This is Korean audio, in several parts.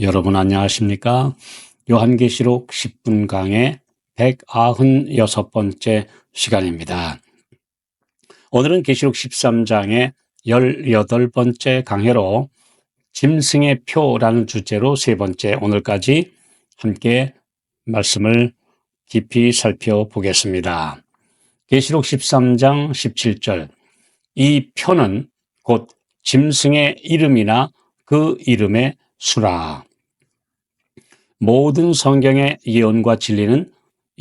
여러분 안녕하십니까? 요한계시록 10분 강의 196번째 시간입니다. 오늘은 계시록 13장의 18번째 강해로 짐승의 표라는 주제로 세 번째 오늘까지 함께 말씀을 깊이 살펴보겠습니다. 계시록 13장 17절 이 표는 곧 짐승의 이름이나 그 이름의 수라. 모든 성경의 예언과 진리는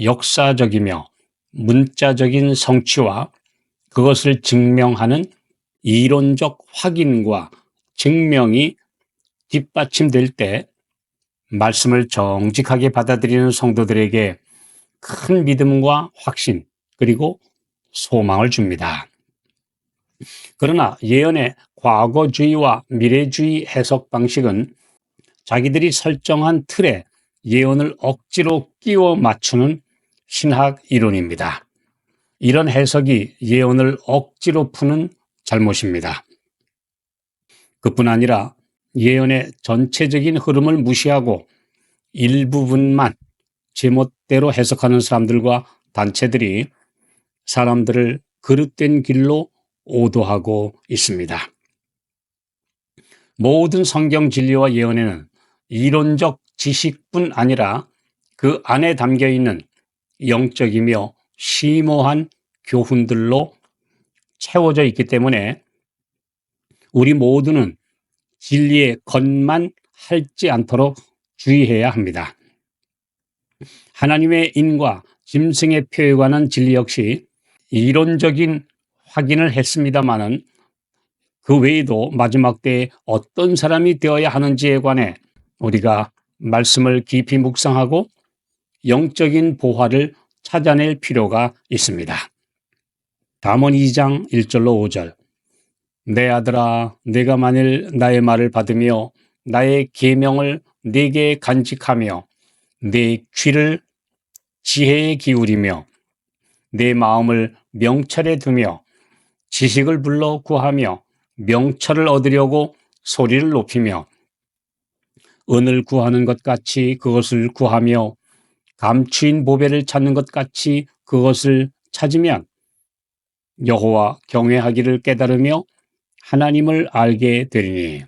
역사적이며 문자적인 성취와 그것을 증명하는 이론적 확인과 증명이 뒷받침될 때 말씀을 정직하게 받아들이는 성도들에게 큰 믿음과 확신 그리고 소망을 줍니다. 그러나 예언의 과거주의와 미래주의 해석 방식은 자기들이 설정한 틀에 예언을 억지로 끼워 맞추는 신학 이론입니다. 이런 해석이 예언을 억지로 푸는 잘못입니다. 그뿐 아니라 예언의 전체적인 흐름을 무시하고 일부분만 제멋대로 해석하는 사람들과 단체들이 사람들을 그릇된 길로 오도하고 있습니다. 모든 성경 진리와 예언에는 이론적 지식뿐 아니라 그 안에 담겨 있는 영적이며 심오한 교훈들로 채워져 있기 때문에 우리 모두는 진리의 겉만 핥지 않도록 주의해야 합니다. 하나님의 인과 짐승의 표에 관한 진리 역시 이론적인 확인을 했습니다마는 그 외에도 마지막 때에 어떤 사람이 되어야 하는지에 관해 우리가 말씀을 깊이 묵상하고 영적인 보화를 찾아낼 필요가 있습니다. 잠언 2장 1절로 5절 내 아들아 내가 만일 나의 말을 받으며 나의 계명을 네게 간직하며 네 귀를 지혜에 기울이며 내 마음을 명철에 두며 지식을 불러 구하며 명철을 얻으려고 소리를 높이며 은을 구하는 것 같이 그것을 구하며 감추인 보배를 찾는 것 같이 그것을 찾으면 여호와 경외하기를 깨달으며 하나님을 알게 되리니.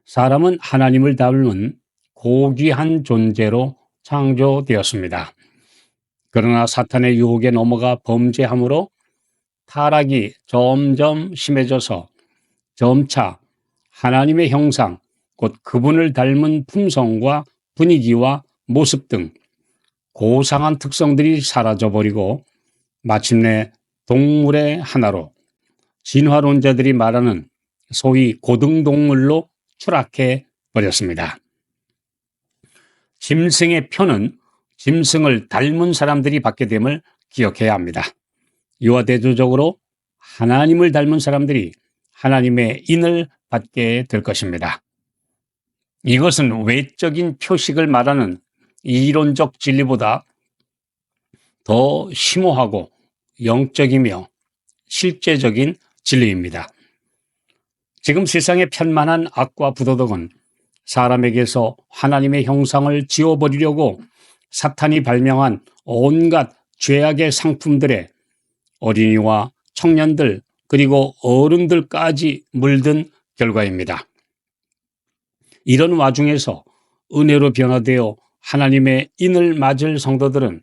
사람은 하나님을 닮은 고귀한 존재로 창조되었습니다. 그러나 사탄의 유혹에 넘어가 범죄함으로 타락이 점점 심해져서 점차 하나님의 형상, 곧 그분을 닮은 품성과 분위기와 모습 등 고상한 특성들이 사라져버리고 마침내 동물의 하나로 진화론자들이 말하는 소위 고등동물로 추락해 버렸습니다. 짐승의 표는 짐승을 닮은 사람들이 받게 됨을 기억해야 합니다. 이와 대조적으로 하나님을 닮은 사람들이 하나님의 인을 받게 될 것입니다. 이것은 외적인 표식을 말하는 이론적 진리보다 더 심오하고 영적이며 실제적인 진리입니다. 지금 세상의 편만한 악과 부도덕은 사람에게서 하나님의 형상을 지워버리려고 사탄이 발명한 온갖 죄악의 상품들에 어린이와 청년들 그리고 어른들까지 물든 결과입니다. 이런 와중에서 은혜로 변화되어 하나님의 인을 맞을 성도들은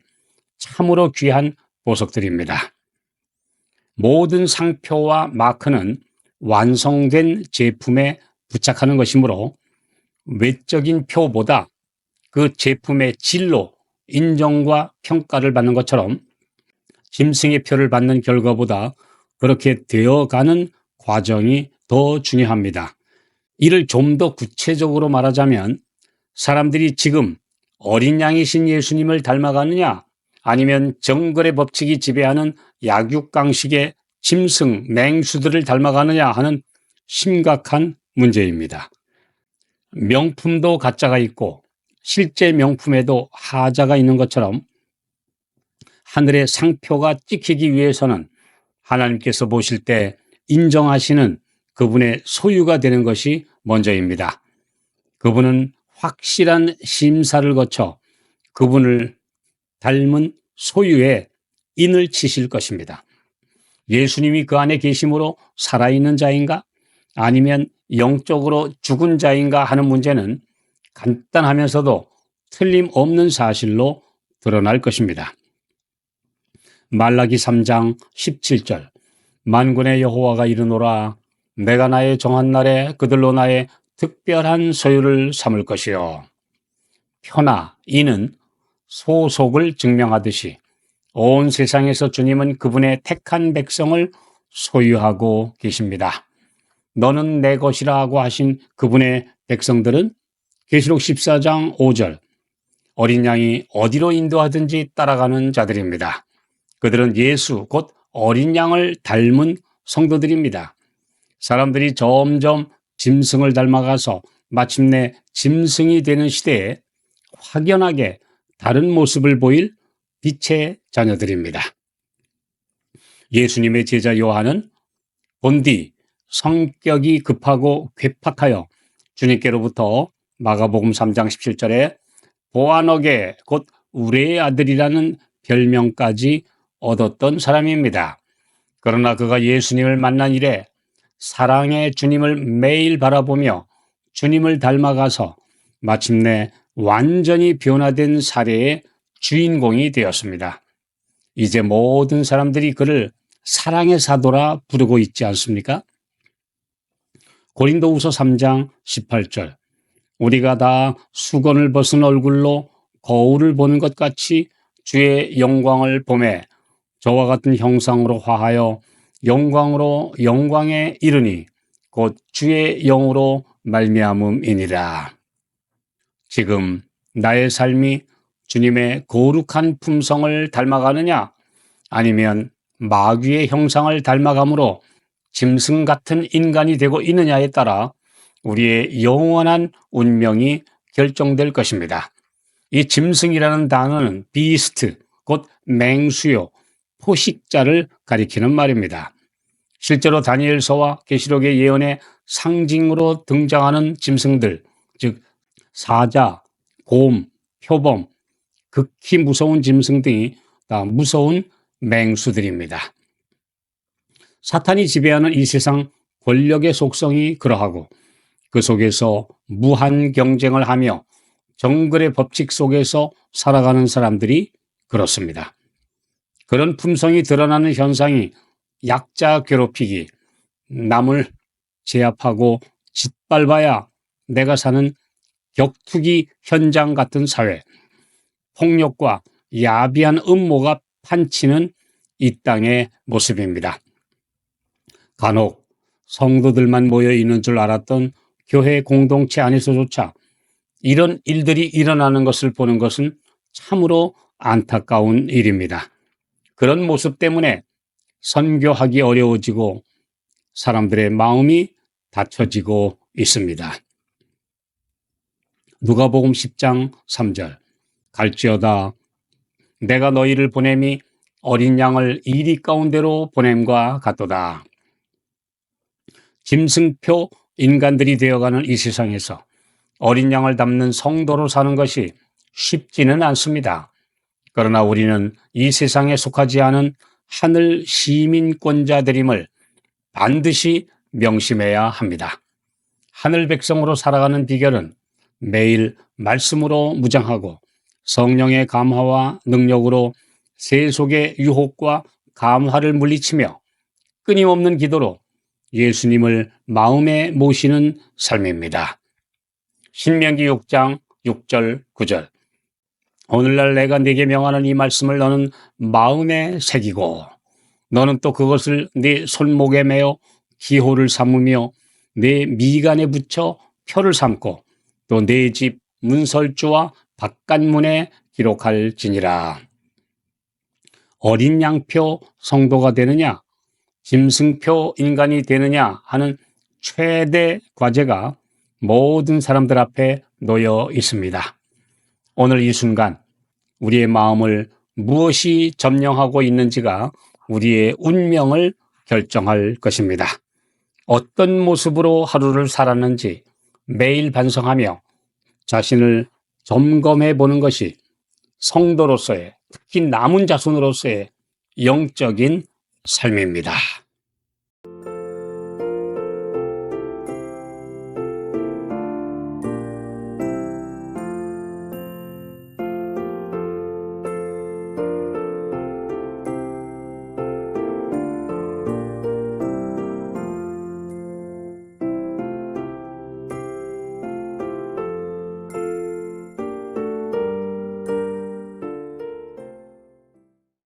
참으로 귀한 보석들입니다. 모든 상표와 마크는 완성된 제품에 부착하는 것이므로 외적인 표보다 그 제품의 질로 인정과 평가를 받는 것처럼 짐승의 표를 받는 결과보다 그렇게 되어가는 과정이 더 중요합니다. 이를 좀 더 구체적으로 말하자면 사람들이 지금 어린 양이신 예수님을 닮아가느냐 아니면 정글의 법칙이 지배하는 약육강식의 짐승, 맹수들을 닮아가느냐 하는 심각한 문제입니다. 명품도 가짜가 있고 실제 명품에도 하자가 있는 것처럼 하늘의 상표가 찍히기 위해서는 하나님께서 보실 때 인정하시는 그분의 소유가 되는 것이 먼저입니다. 그분은 확실한 심사를 거쳐 그분을 닮은 소유의 인을 치실 것입니다. 예수님이 그 안에 계심으로 살아있는 자인가 아니면 영적으로 죽은 자인가 하는 문제는 간단하면서도 틀림없는 사실로 드러날 것입니다. 말라기 3장 17절 만군의 여호와가 이르노라 내가 나의 정한 날에 그들로 나의 특별한 소유를 삼을 것이요. 표나 이는 소속을 증명하듯이 온 세상에서 주님은 그분의 택한 백성을 소유하고 계십니다. 너는 내 것이라 하고 하신 그분의 백성들은 계시록 14장 5절 어린 양이 어디로 인도하든지 따라가는 자들입니다. 그들은 예수 곧 어린 양을 닮은 성도들입니다. 사람들이 점점 짐승을 닮아가서 마침내 짐승이 되는 시대에 확연하게 다른 모습을 보일 빛의 자녀들입니다. 예수님의 제자 요한은 본디 성격이 급하고 괴팍하여 주님께로부터 마가복음 3장 17절에 보아너게 곧 우레의 아들이라는 별명까지 얻었던 사람입니다. 그러나 그가 예수님을 만난 이래 사랑의 주님을 매일 바라보며 주님을 닮아가서 마침내 완전히 변화된 사례의 주인공이 되었습니다. 이제 모든 사람들이 그를 사랑의 사도라 부르고 있지 않습니까? 고린도후서 3장 18절 우리가 다 수건을 벗은 얼굴로 거울을 보는 것 같이 주의 영광을 보매 저와 같은 형상으로 화하여 영광으로 영광에 이르니 곧 주의 영으로 말미암음이니라. 지금 나의 삶이 주님의 거룩한 품성을 닮아가느냐 아니면 마귀의 형상을 닮아감으로 짐승 같은 인간이 되고 있느냐에 따라 우리의 영원한 운명이 결정될 것입니다. 이 짐승이라는 단어는 비스트, 곧 맹수요, 포식자를 가리키는 말입니다. 실제로 다니엘서와 계시록의 예언의 상징으로 등장하는 짐승들, 즉 사자, 곰, 표범, 극히 무서운 짐승 등이 다 무서운 맹수들입니다. 사탄이 지배하는 이 세상 권력의 속성이 그러하고 그 속에서 무한 경쟁을 하며 정글의 법칙 속에서 살아가는 사람들이 그렇습니다. 그런 품성이 드러나는 현상이 약자 괴롭히기, 남을 제압하고 짓밟아야 내가 사는 격투기 현장 같은 사회, 폭력과 야비한 음모가 판치는 이 땅의 모습입니다. 간혹 성도들만 모여 있는 줄 알았던 교회 공동체 안에서조차 이런 일들이 일어나는 것을 보는 것은 참으로 안타까운 일입니다. 그런 모습 때문에 선교하기 어려워지고 사람들의 마음이 닫혀지고 있습니다. 누가복음 10장 3절 갈지어다 내가 너희를 보냄이 어린 양을 이리 가운데로 보냄과 같도다. 짐승표 인간들이 되어가는 이 세상에서 어린 양을 담는 성도로 사는 것이 쉽지는 않습니다. 그러나 우리는 이 세상에 속하지 않은 하늘 시민권자들임을 반드시 명심해야 합니다. 하늘 백성으로 살아가는 비결은 매일 말씀으로 무장하고 성령의 감화와 능력으로 세속의 유혹과 감화를 물리치며 끊임없는 기도로 예수님을 마음에 모시는 삶입니다. 신명기 6장 6절 9절 오늘날 내가 네게 명하는 이 말씀을 너는 마음에 새기고 너는 또 그것을 네 손목에 매어 기호를 삼으며 네 미간에 붙여 표를 삼고 또 네 집 문설주와 바깥문에 기록할지니라. 어린 양표 성도가 되느냐 짐승표 인간이 되느냐 하는 최대 과제가 모든 사람들 앞에 놓여 있습니다. 오늘 이 순간 우리의 마음을 무엇이 점령하고 있는지가 우리의 운명을 결정할 것입니다. 어떤 모습으로 하루를 살았는지 매일 반성하며 자신을 점검해 보는 것이 성도로서의, 특히 남은 자손으로서의 영적인 삶입니다.